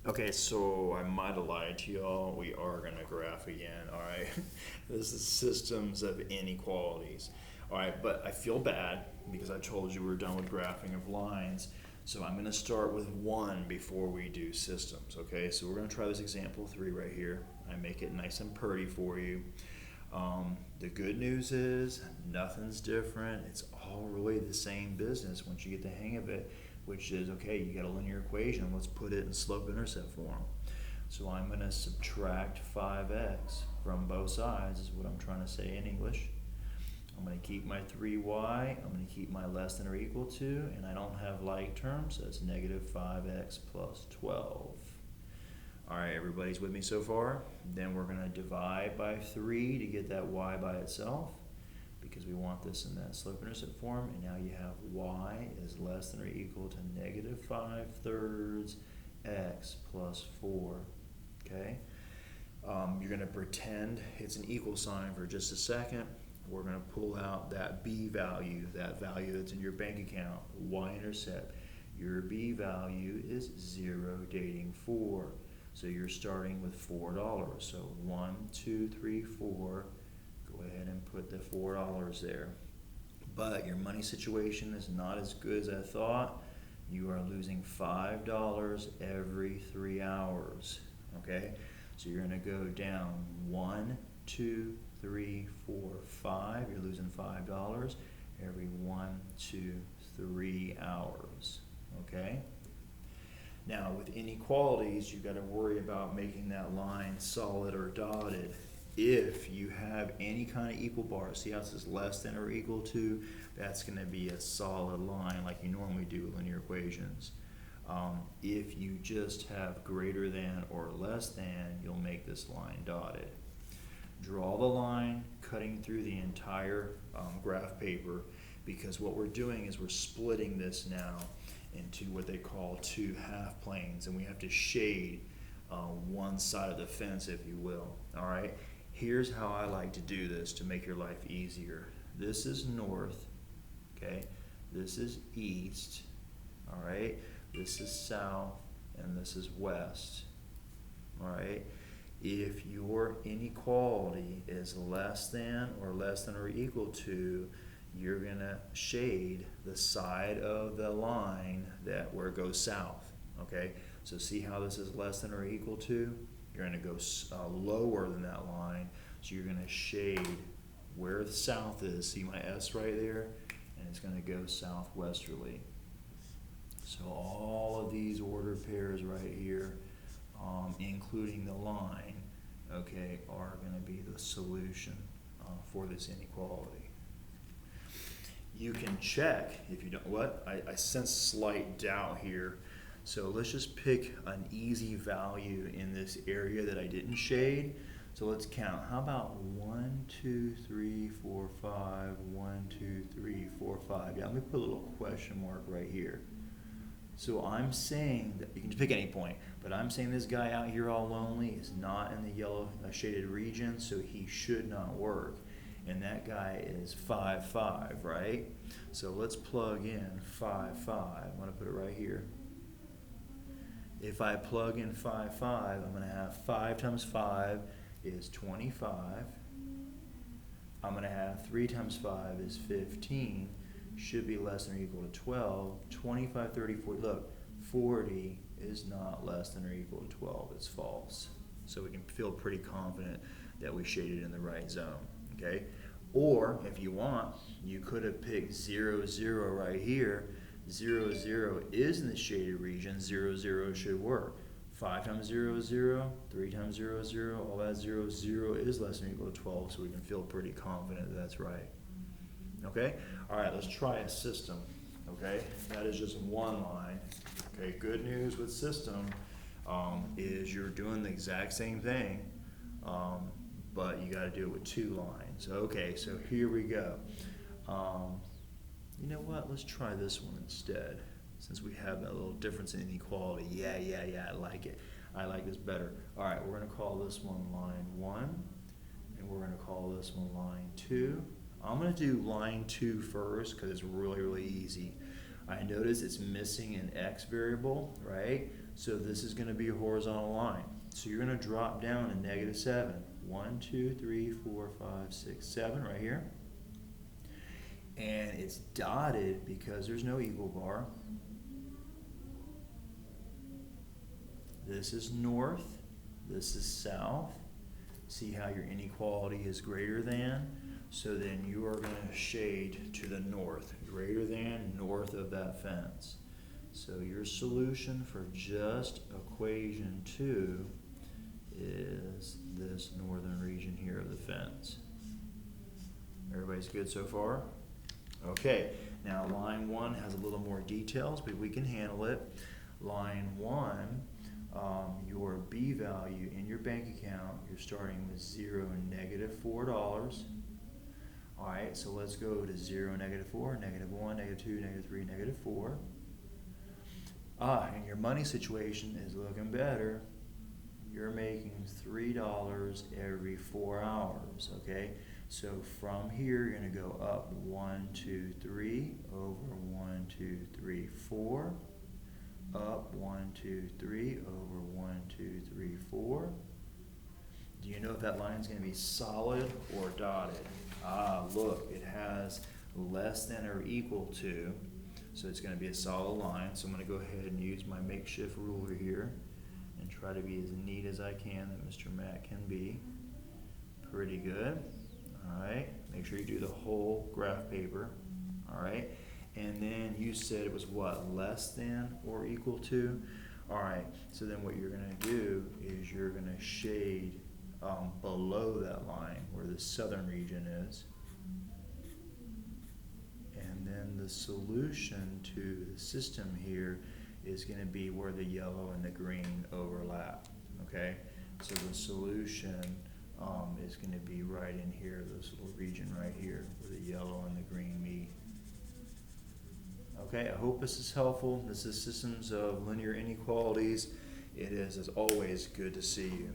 Okay, so I might have lied to y'all. We are going to graph again, all right? This is systems of inequalities. All right, but I feel bad because I told you we're done with graphing of lines. So I'm going to start with one before we do systems, okay? So we're going to try this example 3 right here. I make it nice and pretty for you. The good news is nothing's different. It's all really the same business once you get the hang of it, which is, okay, you got a linear equation, let's put it in slope-intercept form. So I'm going to subtract 5x from both sides is what I'm trying to say in English. I'm going to keep my 3y, I'm going to keep my less than or equal to, and I don't have like terms, so it's negative 5x plus 12. All right, everybody's with me so far? Then we're going to divide by 3 to get that y by itself, because we want this in that slope-intercept form, and now you have y is less than or equal to negative 5/3 x plus 4, okay? You're going to pretend it's an equal sign for just a second. We're going to pull out that b value, that value that's in your bank account, y-intercept. Your b value is 0 dating 4. So you're starting with $4. So 1, 2, 3, 4. Go ahead and put the $4 there. But your money situation is not as good as I thought. You are losing $5 every 3 hours. Okay? So you're going to go down 1, 2, 3, 4, 5. You're losing $5 every 1, 2, 3 hours. Okay? Now, with inequalities, you've got to worry about making that line solid or dotted. If you have any kind of equal bar, see how it says less than or equal to, that's going to be a solid line like you normally do with linear equations. If you just have greater than or less than, you'll make this line dotted. Draw the line cutting through the entire graph paper, because what we're doing is we're splitting this now into what they call 2 half planes, and we have to shade one side of the fence, if you will. All right, here's how I like to do this to make your life easier. This is north, okay? This is east, all right? This is south, and this is west, all right? If your inequality is less than or equal to, you're going to shade the side of the line that where it goes south, okay? So see how this is less than or equal to? You're going to go lower than that line, so you're going to shade where the south is. See my S right there? And it's going to go southwesterly. So all of these ordered pairs right here, including the line, okay, are going to be the solution for this inequality. You can check if you don't, what? I sense slight doubt here. So let's just pick an easy value in this area that I didn't shade. So let's count. How about 1, 2, 3, 4, 5, 1, 2, 3, 4, 5. Yeah, let me put a little question mark right here. So I'm saying that, you can just pick any point, but I'm saying this guy out here all lonely is not in the yellow shaded region, so he should not work. And that guy is 5, 5, right? So let's plug in 5, 5. I'm going to put it right here. If I plug in 5, 5, I'm going to have 5 times 5 is 25. I'm going to have 3 times 5 is 15. Should be less than or equal to 12. 25, 30, 40. Look, 40 is not less than or equal to 12. It's false. So we can feel pretty confident that we shaded in the right zone. Okay? Or, if you want, you could have picked 0, 0 right here. 0, 0 is in the shaded region. 0, 0 should work. 5 times 0 is 0. 3 times 0 is 0. All that 0, 0 is less than or equal to 12, so we can feel pretty confident that that's right. Okay? All right, let's try a system. Okay? That is just one line. Okay, good news with system is you're doing the exact same thing, but you got to do it with 2 lines. Okay, so here we go. You know what? Let's try this one instead, since we have that little difference in inequality. Yeah, I like it. I like this better. All right, we're going to call this one line 1, and we're going to call this one line 2. I'm going to do line 2 first because it's really, really easy. I notice it's missing an x variable, right? So this is gonna be a horizontal line. So you're gonna drop down to -7. 1, 2, 3, 4, 5, 6, 7 right here. And it's dotted because there's no equal bar. This is north, this is south. See how your inequality is greater than? So then you are going to shade to the north, greater than, north of that fence. So your solution for just equation 2 is this northern region here of the fence. Everybody's good so far? Okay, now line 1 has a little more details, but we can handle it. Line 1, your B value in your bank account, you're starting with 0 and -$4. Alright, so let's go to 0, -4, -1, -2, -3, -4. And your money situation is looking better. You're making $3 every 4 hours, okay? So from here, you're going to go up 1, 2, 3, over 1, 2, 3, 4, up 1, 2, 3, over 1, 2, 3, 4. Do you know if that line is going to be solid or dotted? Look, it has less than or equal to, so it's going to be a solid line. So I'm going to go ahead and use my makeshift ruler here and try to be as neat as I can that Mr. Matt can be. Pretty good. Alright, make sure you do the whole graph paper. Alright, and then you said it was what, less than or equal to? Alright, so then what you're going to do is you're going to shade below that line where the southern region is. And then the solution to the system here is going to be where the yellow and the green overlap. Okay, so the solution is going to be right in here, this little region right here where the yellow and the green meet. Okay, I hope this is helpful. This is Systems of Linear Inequalities. It is, as always, good to see you.